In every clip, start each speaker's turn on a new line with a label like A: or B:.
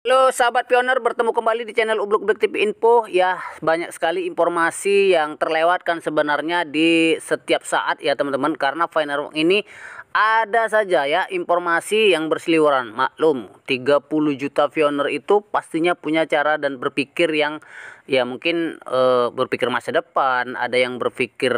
A: Halo sahabat pioner, bertemu kembali di channel Ubluk TV Info. Ya, banyak sekali informasi yang terlewatkan sebenarnya di setiap saat ya teman-teman, karena Finerwalk ini ada saja ya informasi yang berseliweran. Maklum, 30 juta pioner itu pastinya punya cara dan berpikir yang ya mungkin berpikir masa depan, ada yang berpikir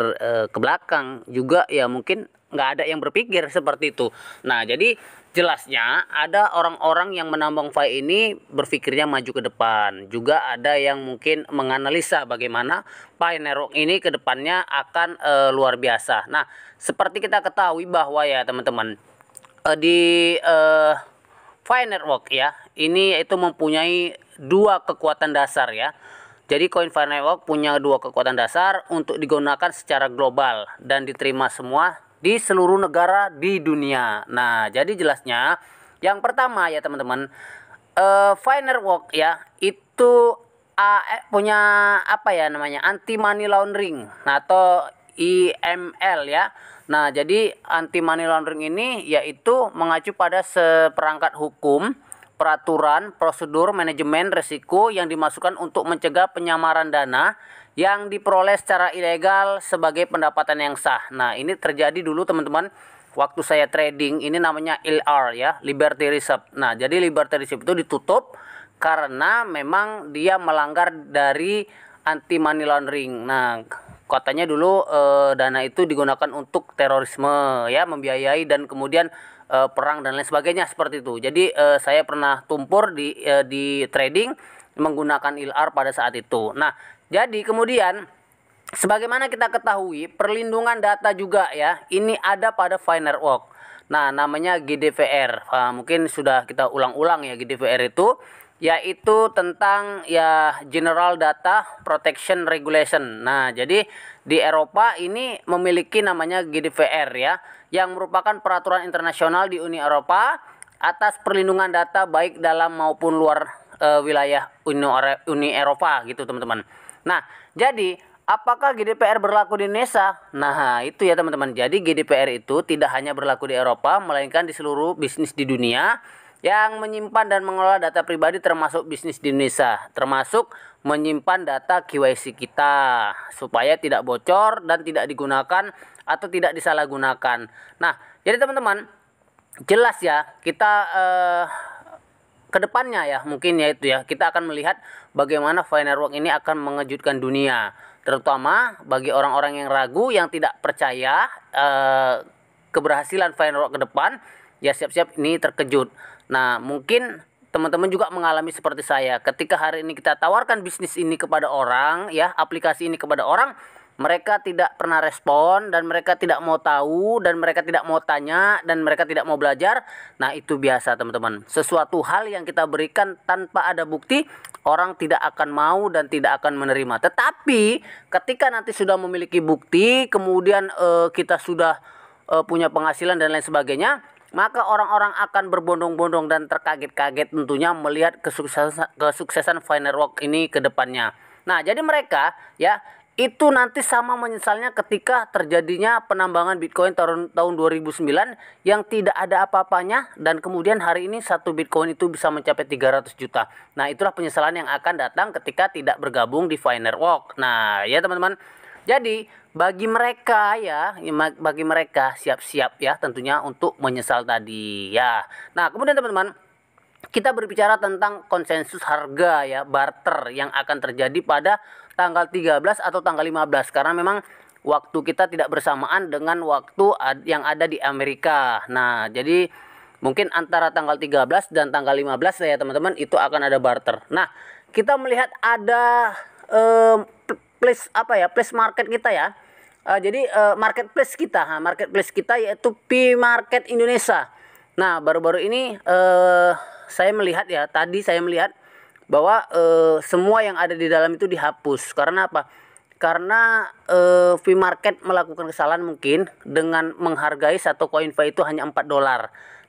A: ke belakang juga, ya mungkin nggak ada yang berpikir seperti itu. Nah, jadi jelasnya ada orang-orang yang menambang file ini berpikirnya maju ke depan. Juga ada yang mungkin menganalisa bagaimana Finerwalk ini ke depannya akan luar biasa. Nah, seperti kita ketahui bahwa ya teman-teman, di Finerwalk ya, ini yaitu mempunyai dua kekuatan dasar ya. Jadi koin Finerwalk punya dua kekuatan dasar untuk digunakan secara global dan diterima semua di seluruh negara di dunia. Nah, jadi jelasnya yang pertama ya teman-teman, Finerwalk ya itu punya apa ya namanya, anti money laundering, nah, atau IML ya. Nah, jadi anti money laundering ini yaitu mengacu pada seperangkat hukum, peraturan, prosedur, manajemen risiko yang dimasukkan untuk mencegah penyamaran dana yang diperoleh secara ilegal sebagai pendapatan yang sah. Nah, ini terjadi dulu teman-teman waktu saya trading, ini namanya LR ya, Liberty Reserve. Nah, jadi Liberty Reserve itu ditutup karena memang dia melanggar dari anti money laundering. Nah, katanya dulu dana itu digunakan untuk terorisme ya, membiayai dan kemudian perang dan lain sebagainya seperti itu. Jadi saya pernah tumpur di trading menggunakan ILR pada saat itu. Nah, jadi kemudian sebagaimana kita ketahui, perlindungan data juga ya, ini ada pada Finerwalk. Nah, namanya GDPR. Mungkin sudah kita ulang-ulang ya, GDPR itu yaitu tentang ya General Data Protection Regulation. Nah, jadi di Eropa ini memiliki namanya GDPR ya, yang merupakan peraturan internasional di Uni Eropa atas perlindungan data baik dalam maupun luar wilayah Uni Eropa gitu teman-teman. Nah, jadi apakah GDPR berlaku di Indonesia? Nah, itu ya teman-teman. Jadi GDPR itu tidak hanya berlaku di Eropa, melainkan di seluruh bisnis di dunia yang menyimpan dan mengelola data pribadi, termasuk bisnis di Indonesia, termasuk menyimpan data KYC kita supaya tidak bocor dan tidak digunakan atau tidak disalahgunakan. Nah, jadi teman-teman, jelas ya kita kedepannya ya mungkin ya itu ya, kita akan melihat bagaimana Finerwalk ini akan mengejutkan dunia, terutama bagi orang-orang yang ragu, yang tidak percaya keberhasilan Finerwalk ke depan, ya siap-siap ini terkejut. Nah, mungkin teman-teman juga mengalami seperti saya, ketika hari ini kita tawarkan bisnis ini kepada orang ya, aplikasi ini kepada orang, mereka tidak pernah respon, dan mereka tidak mau tahu, dan mereka tidak mau tanya, dan mereka tidak mau belajar. Nah, itu biasa teman-teman. Sesuatu hal yang kita berikan tanpa ada bukti, orang tidak akan mau dan tidak akan menerima. Tetapi ketika nanti sudah memiliki bukti, kemudian kita sudah punya penghasilan dan lain sebagainya, maka orang-orang akan berbondong-bondong dan terkaget-kaget tentunya melihat kesuksesan Finerwalk ini ke depannya. Nah, jadi mereka ya itu nanti sama menyesalnya ketika terjadinya penambangan Bitcoin tahun 2009 yang tidak ada apa-apanya, dan kemudian hari ini satu Bitcoin itu bisa mencapai 300 juta. Nah, itulah penyesalan yang akan datang ketika tidak bergabung di Finerwalk. Nah, ya teman-teman. Jadi, bagi mereka ya, bagi mereka siap-siap ya tentunya untuk menyesal tadi ya. Nah, kemudian teman-teman, kita berbicara tentang konsensus harga ya, barter yang akan terjadi pada tanggal 13 atau tanggal 15, karena memang waktu kita tidak bersamaan dengan waktu yang ada di Amerika. Nah, jadi mungkin antara tanggal 13 dan tanggal 15 ya teman-teman, itu akan ada barter. Nah, kita melihat ada place market kita ya. Jadi marketplace kita yaitu P Market Indonesia. Nah, baru-baru ini saya melihat ya, tadi saya melihat bahwa semua yang ada di dalam itu dihapus. Karena apa? Karena V-Market melakukan kesalahan mungkin dengan menghargai satu koin V itu hanya $4.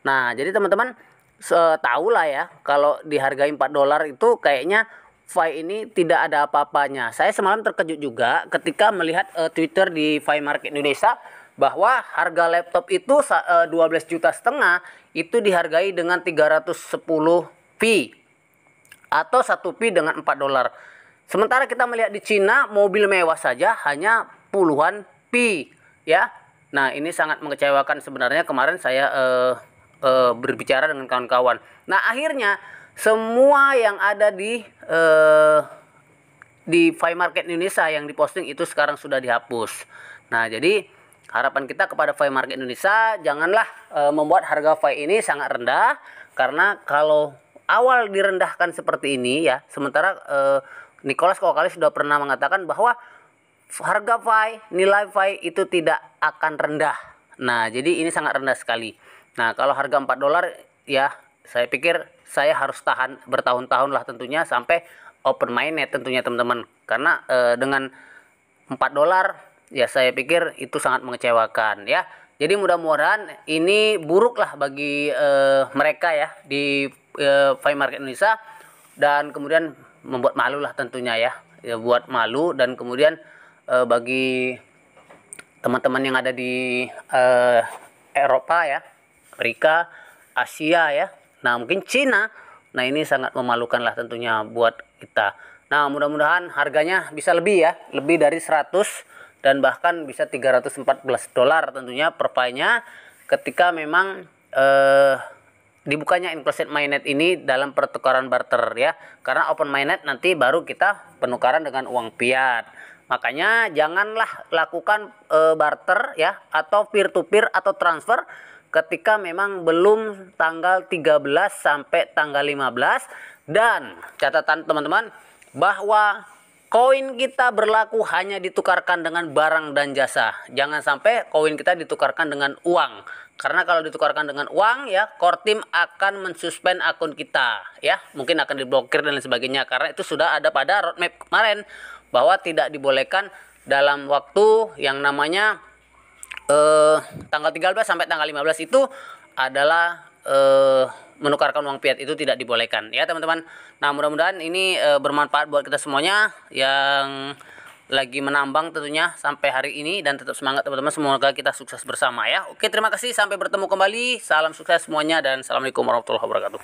A: Nah, jadi teman-teman tahu lah ya, kalau dihargai $4 itu kayaknya V ini tidak ada apa-apanya. Saya semalam terkejut juga ketika melihat Twitter di V-Market Indonesia bahwa harga laptop itu 12,5 juta itu dihargai dengan 310 V. atau 1 pi dengan 4 dolar. Sementara kita melihat di Cina, mobil mewah saja hanya puluhan pi, ya. Nah, ini sangat mengecewakan sebenarnya. Kemarin saya berbicara dengan kawan-kawan. Nah, akhirnya semua yang ada di Fi Market Indonesia yang diposting itu sekarang sudah dihapus. Nah, jadi harapan kita kepada Fi Market Indonesia, janganlah membuat harga Fi ini sangat rendah, karena kalau awal direndahkan seperti ini ya, sementara Nicholas Kokallis sudah pernah mengatakan bahwa harga Fi, nilai Fi itu tidak akan rendah. Nah, jadi ini sangat rendah sekali. Nah, kalau harga 4 dolar ya, saya pikir saya harus tahan bertahun-tahun lah tentunya sampai open mainnet tentunya teman-teman. Karena dengan 4 dolar ya saya pikir itu sangat mengecewakan ya. Jadi mudah-mudahan ini buruk lah bagi mereka ya di Fi Market Indonesia, dan kemudian membuat malu lah tentunya ya, buat malu. Dan kemudian bagi teman-teman yang ada di Eropa ya, Amerika, Asia ya, nah mungkin Cina, nah ini sangat memalukan lah tentunya buat kita. Nah, mudah-mudahan harganya bisa lebih ya, lebih dari 100 dan bahkan bisa 314 dolar tentunya per Fi-nya ketika memang dibukanya inclusive mainnet ini dalam pertukaran barter ya. Karena open mainnet nanti baru kita penukaran dengan uang fiat. Makanya janganlah lakukan barter ya, atau peer to peer atau transfer ketika memang belum tanggal 13 sampai tanggal 15. Dan catatan teman-teman, bahwa koin kita berlaku hanya ditukarkan dengan barang dan jasa. Jangan sampai koin kita ditukarkan dengan uang. Karena kalau ditukarkan dengan uang ya, core team akan mensuspend akun kita ya. Mungkin akan diblokir dan lain sebagainya. Karena itu sudah ada pada roadmap kemarin, bahwa tidak dibolehkan dalam waktu yang namanya tanggal 13 sampai tanggal 15 itu adalah menukarkan uang fiat, itu tidak dibolehkan ya teman-teman. Nah, mudah-mudahan ini bermanfaat buat kita semuanya yang lagi menambang tentunya sampai hari ini, dan tetap semangat teman-teman, semoga kita sukses bersama ya. Oke, terima kasih, sampai bertemu kembali, salam sukses semuanya, dan assalamualaikum warahmatullahi wabarakatuh.